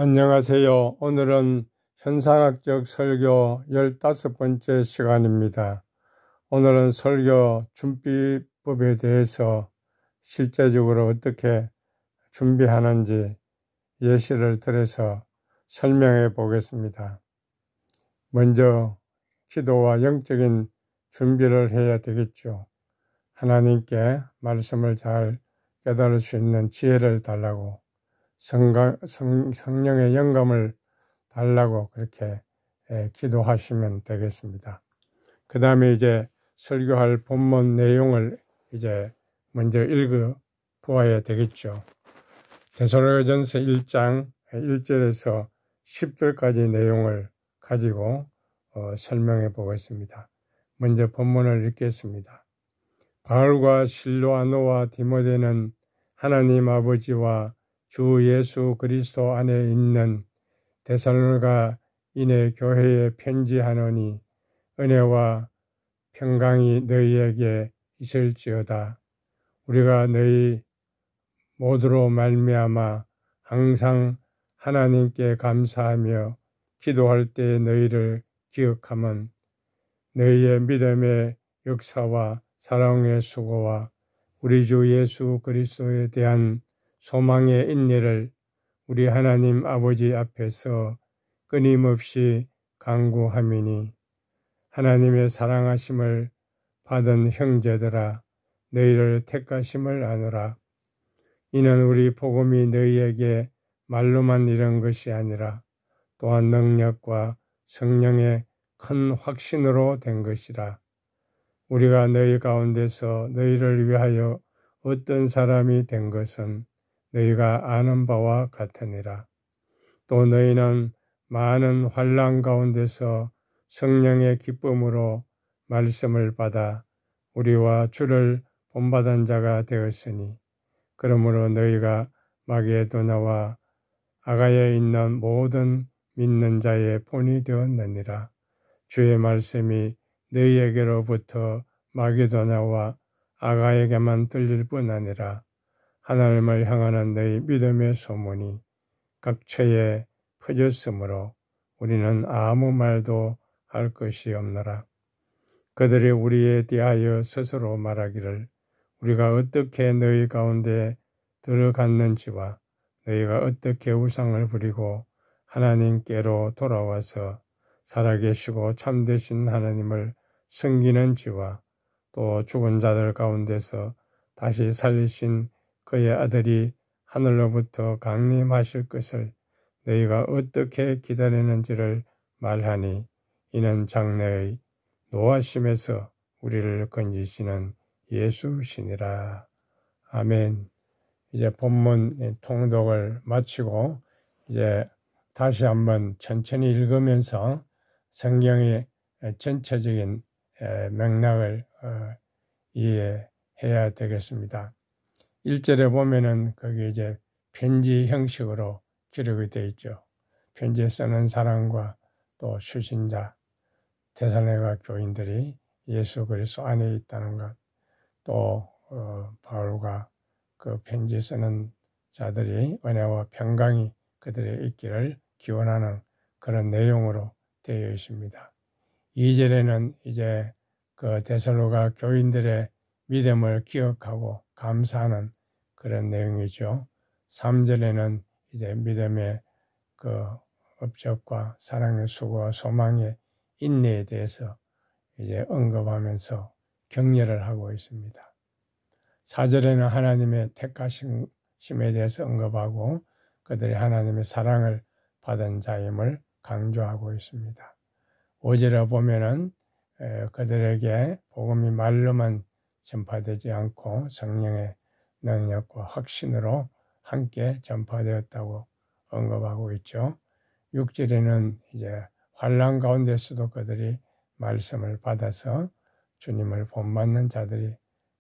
안녕하세요. 오늘은 현상학적 설교 15번째 시간입니다. 오늘은 설교 준비법에 대해서 실제적으로 어떻게 준비하는지 예시를 들어서 설명해 보겠습니다. 먼저 기도와 영적인 준비를 해야 되겠죠. 하나님께 말씀을 잘 깨달을 수 있는 지혜를 달라고 성령의 영감을 달라고 그렇게 기도하시면 되겠습니다. 그 다음에 이제 설교할 본문 내용을 이제 먼저 읽어 보아야 되겠죠. 데살로니가전서 1장 1절에서 10절까지 내용을 가지고 설명해 보겠습니다. 먼저 본문을 읽겠습니다. 바울과 실로아노와 디모데는 하나님 아버지와 주 예수 그리스도 안에 있는 데살로니가인의 교회에 편지하노니 은혜와 평강이 너희에게 있을지어다. 우리가 너희 모두로 말미암아 항상 하나님께 감사하며 기도할 때 너희를 기억하면 너희의 믿음의 역사와 사랑의 수고와 우리 주 예수 그리스도에 대한 소망의 인내를 우리 하나님 아버지 앞에서 끊임없이 간구함이니 하나님의 사랑하심을 받은 형제들아 너희를 택하심을 아노라. 이는 우리 복음이 너희에게 말로만 이른 것이 아니라 또한 능력과 성령의 큰 확신으로 된 것이라. 우리가 너희 가운데서 너희를 위하여 어떤 사람이 된 것은 너희가 아는 바와 같으니라. 또 너희는 많은 환난 가운데서 성령의 기쁨으로 말씀을 받아 우리와 주를 본받은 자가 되었으니 그러므로 너희가 마게도냐와 아가야에 있는 모든 믿는 자의 본이 되었느니라. 주의 말씀이 너희에게로부터 마게도냐와 아가야에게만 들릴 뿐 아니라 하나님을 향하는 너희 믿음의 소문이 각처에 퍼졌으므로 우리는 아무 말도 할 것이 없노라. 그들이 우리에 대하여 스스로 말하기를 우리가 어떻게 너희 가운데 들어갔는지와 너희가 어떻게 우상을 부리고 하나님께로 돌아와서 살아계시고 참되신 하나님을 섬기는지와 또 죽은 자들 가운데서 다시 살리신 그의 아들이 하늘로부터 강림하실 것을 너희가 어떻게 기다리는지를 말하니 이는 장래의 노하심에서 우리를 건지시는 예수시니라. 아멘. 이제 본문 통독을 마치고 이제 다시 한번 천천히 읽으면서 성경의 전체적인 맥락을 이해해야 되겠습니다. 1절에 보면은 거기 이제 편지 형식으로 기록이 되어 있죠. 편지에 쓰는 사람과 또 수신자, 데살로니가 교인들이 예수 그리스도 안에 있다는 것, 또 바울과 그 편지 쓰는 자들이 은혜와 평강이 그들의 있기를 기원하는 그런 내용으로 되어 있습니다. 2절에는 이제 그 데살로니가 교인들의 믿음을 기억하고 감사하는 그런 내용이죠. 3절에는 이제 믿음의 그 업적과 사랑의 수고와 소망의 인내에 대해서 이제 언급하면서 격려를 하고 있습니다. 4절에는 하나님의 택하심에 대해서 언급하고 그들이 하나님의 사랑을 받은 자임을 강조하고 있습니다. 5절에 보면은 그들에게 복음이 말로만 전파되지 않고 성령의 능력과 확신으로 함께 전파되었다고 언급하고 있죠. 6절에는 이제 환난 가운데서도 그들이 말씀을 받아서 주님을 본받는 자들이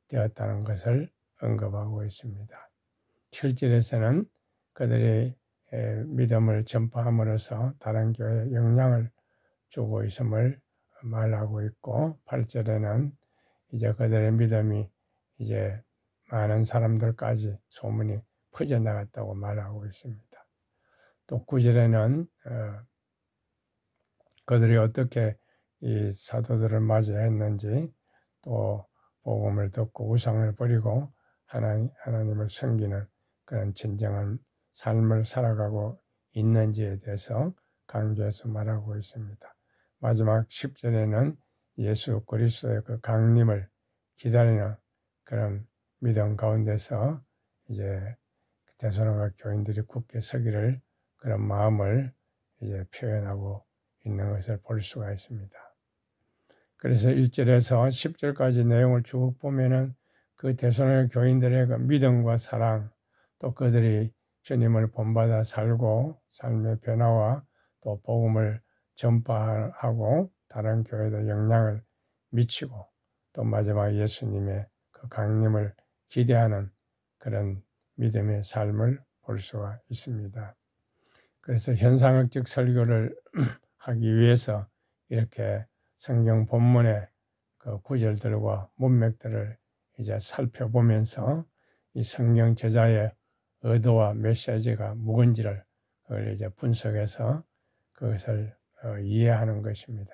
되었다는 것을 언급하고 있습니다. 7절에서는 그들이 믿음을 전파함으로써 다른 교회에 영향을 주고 있음을 말하고 있고 8절에는 이제 그들의 믿음이 이제 많은 사람들까지 소문이 퍼져나갔다고 말하고 있습니다. 또 9절에는 그들이 어떻게 이 사도들을 맞이했는지, 또 복음을 듣고 우상을 버리고 하나님을 섬기는 그런 진정한 삶을 살아가고 있는지에 대해서 강조해서 말하고 있습니다. 마지막 10절에는 예수 그리스도의 그 강림을 기다리는 그런 믿음 가운데서 이제 데살로니가 교인들이 굳게 서기를 그런 마음을 이제 표현하고 있는 것을 볼 수가 있습니다. 그래서 1절에서 10절까지 내용을 쭉 보면은 그 데살로니가 교인들의 그 믿음과 사랑, 또 그들이 주님을 본받아 살고 삶의 변화와 또 복음을 전파하고 다른 교회도 영향을 미치고, 또 마지막 예수님의 그 강림을 기대하는 그런 믿음의 삶을 볼 수가 있습니다. 그래서 현상학적 설교를 하기 위해서 이렇게 성경 본문의 그 구절들과 문맥들을 이제 살펴보면서 이 성경 저자의 의도와 메시지가 무엇인지를 그걸 이제 분석해서 그것을 이해하는 것입니다.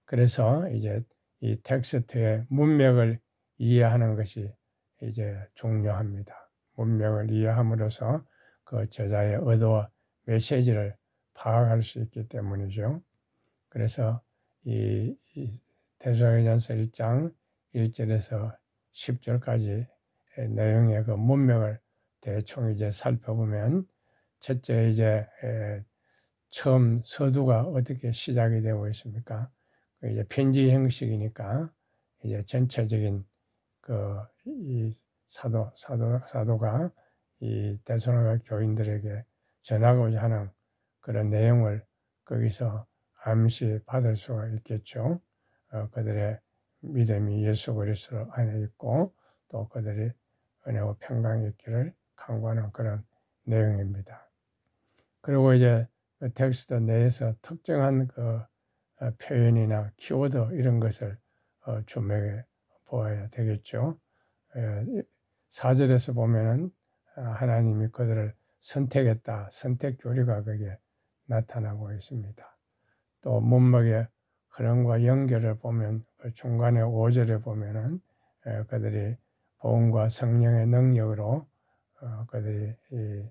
그래서 이제 이 텍스트의 문맥을 이해하는 것이 이제 중요합니다. 문맥을 이해함으로써 그 저자의 의도와 메시지를 파악할 수 있기 때문이죠. 그래서 이 데살로니가전서 1장 1절에서 10절까지 내용의 그 문맥을 대충 이제 살펴보면, 첫째 이제 처음 서두가 어떻게 시작이 되고 있습니까? 이제 편지 형식이니까 이제 전체적인 이 사도가 이 데살로니가 교인들에게 전하고자 하는 그런 내용을 거기서 암시 받을 수가 있겠죠. 그들의 믿음이 예수 그리스도 안에 있고, 또 그들이 은혜와 평강이 있기를 간구하는 그런 내용입니다. 그리고 이제 그 텍스트 내에서 특정한 그 표현이나 키워드 이런 것을 주목해 보아야 되겠죠. 4절에서 보면은 하나님이 그들을 선택했다, 선택 교리가 거기에 나타나고 있습니다. 또 문맥의 흐름과 연결을 보면 그 중간에 5절에 보면은 그들이 복음과 성령의 능력으로 그들이 이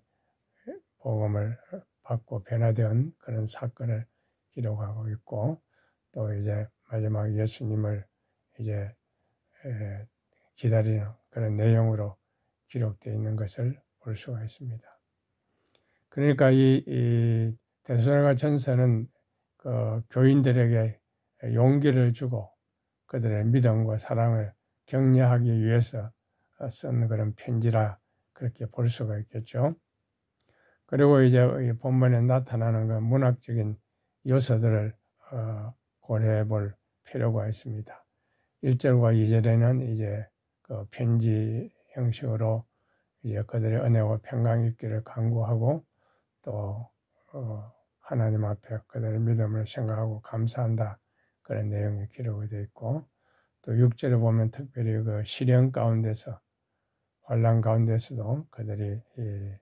복음을 받고 변화된 그런 사건을 기록하고 있고, 또 이제 마지막 예수님을 이제 기다리는 그런 내용으로 기록되어 있는 것을 볼 수가 있습니다. 그러니까 이 데살로니가 전서는 그 교인들에게 용기를 주고 그들의 믿음과 사랑을 격려하기 위해서 쓴 그런 편지라 그렇게 볼 수가 있겠죠. 그리고 이제 이 본문에 나타나는 그 문학적인 요소들을 고려해 볼 필요가 있습니다. 1절과 2절에는 이제 그 편지 형식으로 이제 그들의 은혜와 평강이 있기를 간구하고, 또 하나님 앞에 그들의 믿음을 생각하고 감사한다, 그런 내용이 기록이 되어 있고, 또 6절에 보면 특별히 그 시련 가운데서, 환난 가운데서도 그들이 이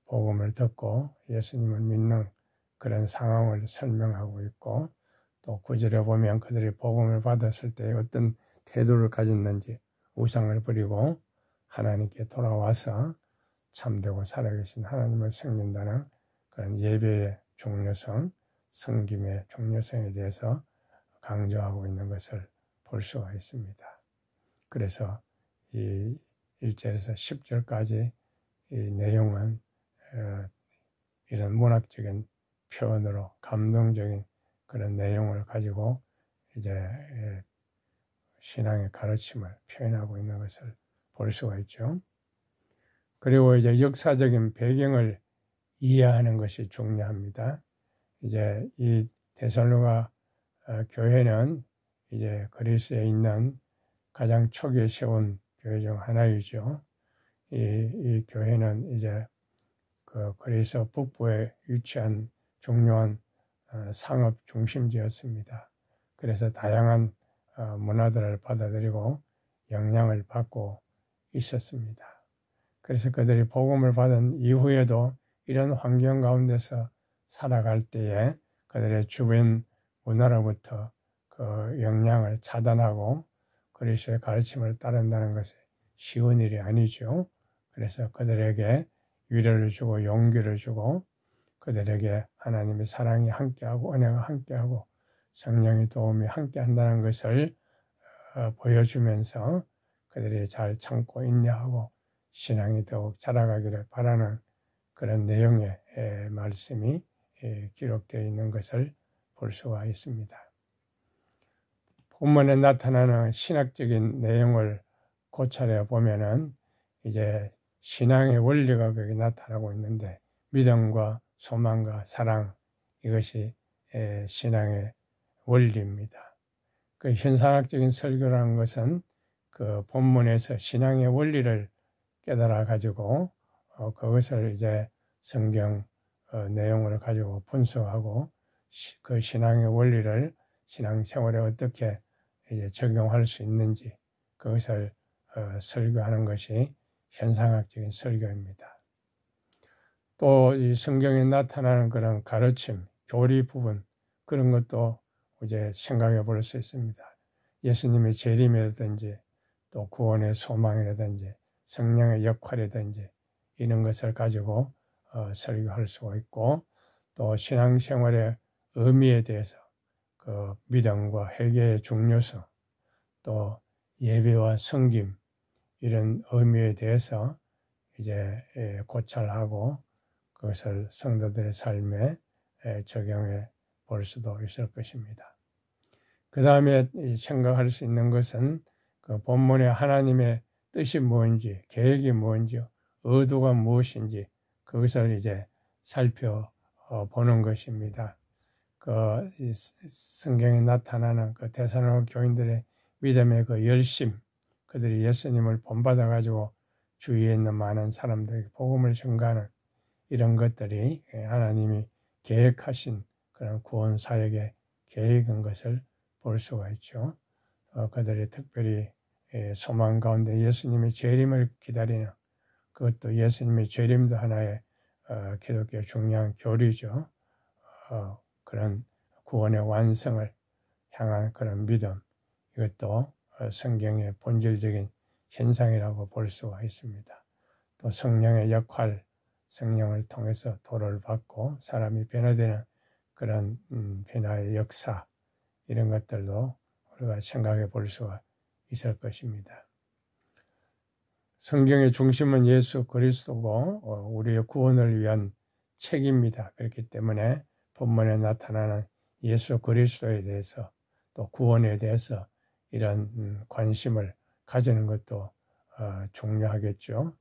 복음을 듣고 예수님을 믿는 그런 상황을 설명하고 있고, 또 9절에 보면 그들이 복음을 받았을 때 어떤 태도를 가졌는지, 우상을 버리고 하나님께 돌아와서 참되고 살아계신 하나님을 섬긴다는 그런 예배의 중요성, 섬김의 중요성에 대해서 강조하고 있는 것을 볼 수가 있습니다. 그래서 이 1절에서 10절까지 이 내용은 이런 문학적인 표현으로 감동적인 그런 내용을 가지고 이제 신앙의 가르침을 표현하고 있는 것을 볼 수가 있죠. 그리고 이제 역사적인 배경을 이해하는 것이 중요합니다. 이제 이 데살로니가 교회는 이제 그리스에 있는 가장 초기에 세운 교회 중 하나이죠. 이 교회는 이제 그 그리스 북부에 위치한 중요한 상업 중심지였습니다. 그래서 다양한 문화들을 받아들이고 영향을 받고 있었습니다. 그래서 그들이 복음을 받은 이후에도 이런 환경 가운데서 살아갈 때에 그들의 주변 문화로부터 그 영향을 차단하고 그리스도의 가르침을 따른다는 것이 쉬운 일이 아니죠. 그래서 그들에게 위로를 주고 용기를 주고 그들에게 하나님의 사랑이 함께하고 은혜가 함께하고 성령의 도움이 함께한다는 것을 보여주면서 그들이 잘 참고 인내하고 신앙이 더욱 자라가기를 바라는 그런 내용의 말씀이 기록되어 있는 것을 볼 수가 있습니다. 본문에 나타나는 신학적인 내용을 고찰해 보면은 이제 신앙의 원리가 거기 나타나고 있는데 믿음과 소망과 사랑 이것이 신앙의 원리입니다. 그 현상학적인 설교라는 것은 그 본문에서 신앙의 원리를 깨달아 가지고 그것을 이제 성경 내용을 가지고 분석하고 그 신앙의 원리를 신앙생활에 어떻게 이제 적용할 수 있는지 그것을 설교하는 것이 현상학적인 설교입니다. 또 이 성경에 나타나는 그런 가르침, 교리 부분 그런 것도 이제 생각해 볼 수 있습니다. 예수님의 재림이라든지 또 구원의 소망이라든지 성령의 역할이라든지 이런 것을 가지고 설교할 수가 있고 또 신앙생활의 의미에 대해서 그 믿음과 회개의 중요성 또 예배와 섬김 이런 의미에 대해서 이제 고찰하고 그것을 성도들의 삶에 적용해 볼 수도 있을 것입니다. 그 다음에 생각할 수 있는 것은 그 본문의 하나님의 뜻이 뭔지, 계획이 뭔지, 의도가 무엇인지 그것을 이제 살펴보는 것입니다. 그 성경에 나타나는 그 데살로니가 교인들의 믿음의 그 열심, 그들이 예수님을 본받아 가지고 주위에 있는 많은 사람들에게 복음을 전가하는 이런 것들이 하나님이 계획하신 그런 구원 사역의 계획인 것을 볼 수가 있죠. 그들이 특별히 소망 가운데 예수님의 재림을 기다리는 그것도 예수님의 재림도 하나의 기독교 중요한 교리죠. 그런 구원의 완성을 향한 그런 믿음 이것도 성경의 본질적인 현상이라고 볼 수가 있습니다. 또 성령의 역할, 성령을 통해서 도를 받고 사람이 변화되는 그런 변화의 역사 이런 것들도 우리가 생각해 볼 수가 있을 것입니다. 성경의 중심은 예수 그리스도고 우리의 구원을 위한 책입니다. 그렇기 때문에 본문에 나타나는 예수 그리스도에 대해서 또 구원에 대해서 이런 관심을 가지는 것도 중요하겠죠.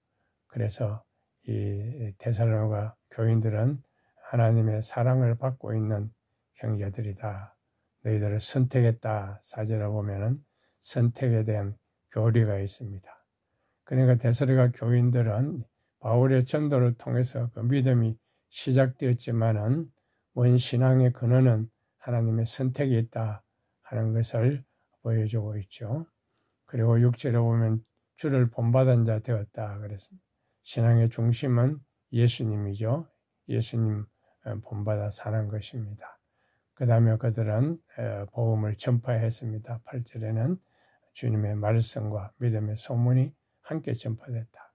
그래서 이 데살로니가 교인들은 하나님의 사랑을 받고 있는 형제들이다. 너희들을 선택했다. 4절에 보면은 선택에 대한 교리가 있습니다. 그러니까 데살로니가 교인들은 바울의 전도를 통해서 그 믿음이 시작되었지만은 원 신앙의 근원은 하나님의 선택이 있다 하는 것을 보여주고 있죠. 그리고 6절에 보면 주를 본받은 자 되었다 그랬습니다. 신앙의 중심은 예수님이죠. 예수님 본받아 사는 것입니다. 그 다음에 그들은 복음을 전파했습니다. 8절에는 주님의 말씀과 믿음의 소문이 함께 전파됐다.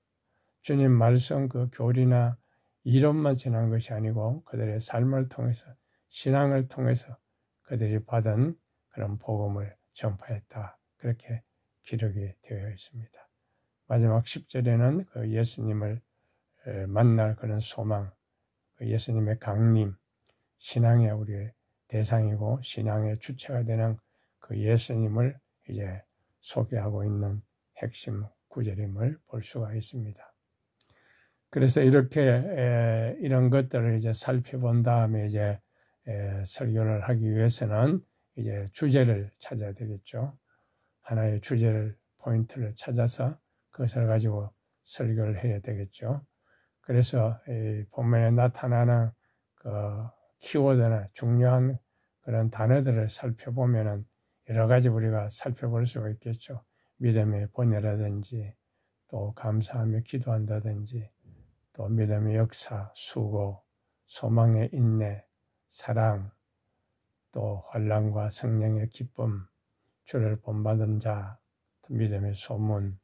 주님 말씀 그 교리나 이론만 전한 것이 아니고 그들의 삶을 통해서 신앙을 통해서 그들이 받은 그런 복음을 전파했다. 그렇게 기록이 되어 있습니다. 마지막 10절에는 그 예수님을 만날 그런 소망, 그 예수님의 강림, 신앙의 우리의 대상이고 신앙의 주체가 되는 그 예수님을 이제 소개하고 있는 핵심 구절임을 볼 수가 있습니다. 그래서 이렇게 이런 것들을 이제 살펴본 다음에 이제 설교를 하기 위해서는 이제 주제를 찾아야 되겠죠. 하나의 주제를 포인트를 찾아서 그것을 가지고 설교를 해야 되겠죠. 그래서 이 본문에 나타나는 그 키워드나 중요한 그런 단어들을 살펴보면은 여러 가지 우리가 살펴볼 수가 있겠죠. 믿음의 본해라든지 또 감사하며 기도한다든지 또 믿음의 역사, 수고, 소망의 인내, 사랑, 또 환난과 성령의 기쁨, 주를 본받은 자, 믿음의 소문,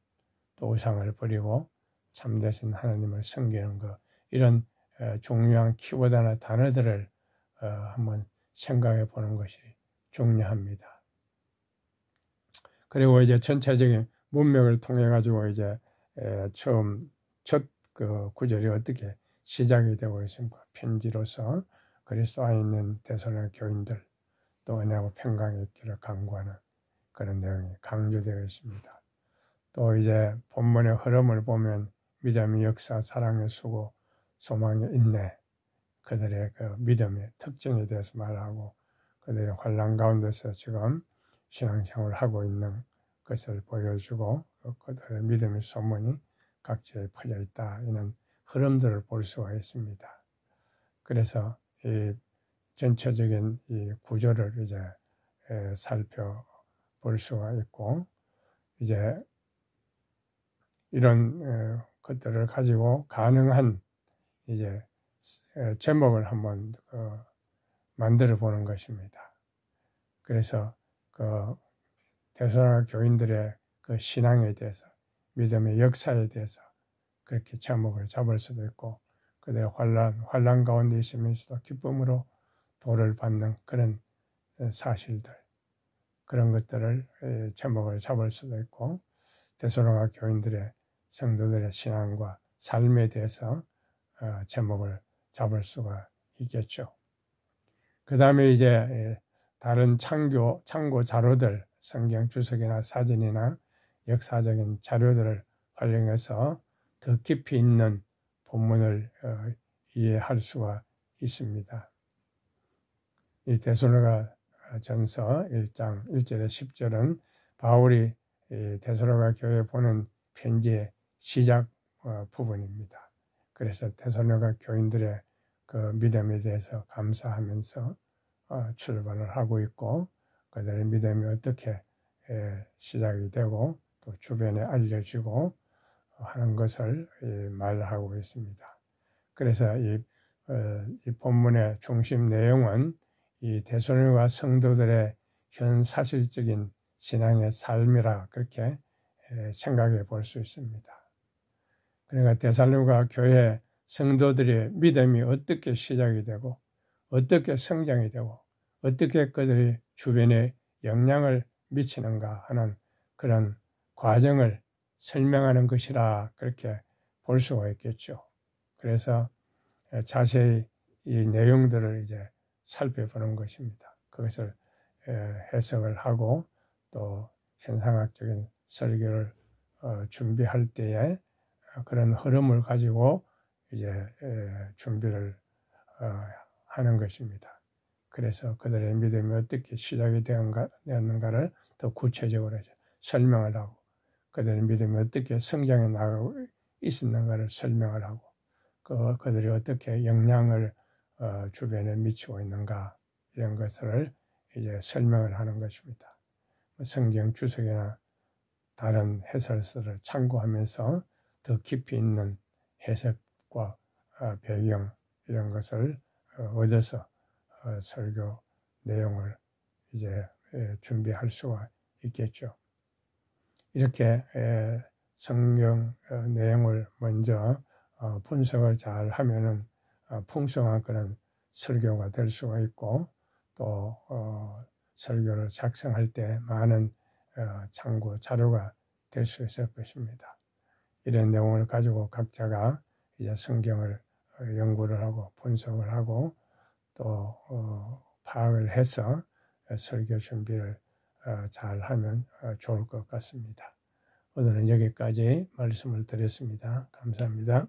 또 우상을 버리고 참되신 하나님을 섬기는 것, 이런 중요한 키워드나 단어들을 한번 생각해 보는 것이 중요합니다. 그리고 이제 전체적인 문맥을 통해 가지고 이제 처음 첫 그 구절이 어떻게 시작이 되고 있습니까? 편지로서 그리스도 안에 있는 데살로니가 교인들 또 은혜하고 평강이 있기를 간구하는 그런 내용이 강조되어 있습니다. 또 이제 본문의 흐름을 보면 믿음의 역사, 사랑의 수고, 소망의 인내, 그들의 그 믿음의 특징에 대해서 말하고 그들의 환난 가운데서 지금 신앙생활을 하고 있는 것을 보여주고 그들의 믿음의 소문이 각지에 퍼져 있다. 이런 흐름들을 볼 수가 있습니다. 그래서 이 전체적인 이 구조를 이제 살펴볼 수가 있고 이제 이런 것들을 가지고 가능한 이제 제목을 한번 만들어 보는 것입니다. 그래서 그 데살로니가 교인들의 그 신앙에 대해서 믿음의 역사에 대해서 그렇게 제목을 잡을 수도 있고 그들의 환난 가운데 있으면서도 기쁨으로 도를 받는 그런 사실들 그런 것들을 제목을 잡을 수도 있고 데살로니가 교인들의 성도들의 신앙과 삶에 대해서 제목을 잡을 수가 있겠죠. 그 다음에 이제 다른 참고 자료들, 성경 주석이나 사진이나 역사적인 자료들을 활용해서 더 깊이 있는 본문을 이해할 수가 있습니다. 이 데살로니가 전서 1장 1절에 10절은 바울이 데살로니가 교회에 보낸 편지의 시작 부분입니다. 그래서 데살로니가 교인들의 그 믿음에 대해서 감사하면서 출발을 하고 있고 그들의 믿음이 어떻게 시작이 되고 또 주변에 알려지고 하는 것을 말하고 있습니다. 그래서 이 본문의 중심 내용은 이 데살로니가 성도들의 현 사실적인 신앙의 삶이라 그렇게 생각해 볼 수 있습니다. 그러니까 데살로니가 교회 성도들의 믿음이 어떻게 시작이 되고 어떻게 성장이 되고 어떻게 그들이 주변에 영향을 미치는가 하는 그런 과정을 설명하는 것이라 그렇게 볼 수가 있겠죠. 그래서 자세히 이 내용들을 이제 살펴보는 것입니다. 그것을 해석을 하고 또 현상학적인 설교를 준비할 때에 그런 흐름을 가지고 이제 준비를 하는 것입니다. 그래서 그들의 믿음이 어떻게 시작이 되었는가를 더 구체적으로 설명을 하고 그들의 믿음이 어떻게 성장해 나가고 있었는가를 설명을 하고 그들이 어떻게 영향을 주변에 미치고 있는가 이런 것을 이제 설명을 하는 것입니다. 성경 주석이나 다른 해설서를 참고하면서 더 깊이 있는 해석과 배경 이런 것을 얻어서 설교 내용을 이제 준비할 수가 있겠죠. 이렇게 성경 내용을 먼저 분석을 잘 하면은 풍성한 그런 설교가 될 수가 있고 또 설교를 작성할 때 많은 참고 자료가 될 수 있을 것입니다. 이런 내용을 가지고 각자가 이제 성경을 연구를 하고 분석을 하고 또 파악을 해서 설교 준비를 잘 하면 좋을 것 같습니다. 오늘은 여기까지 말씀을 드렸습니다. 감사합니다.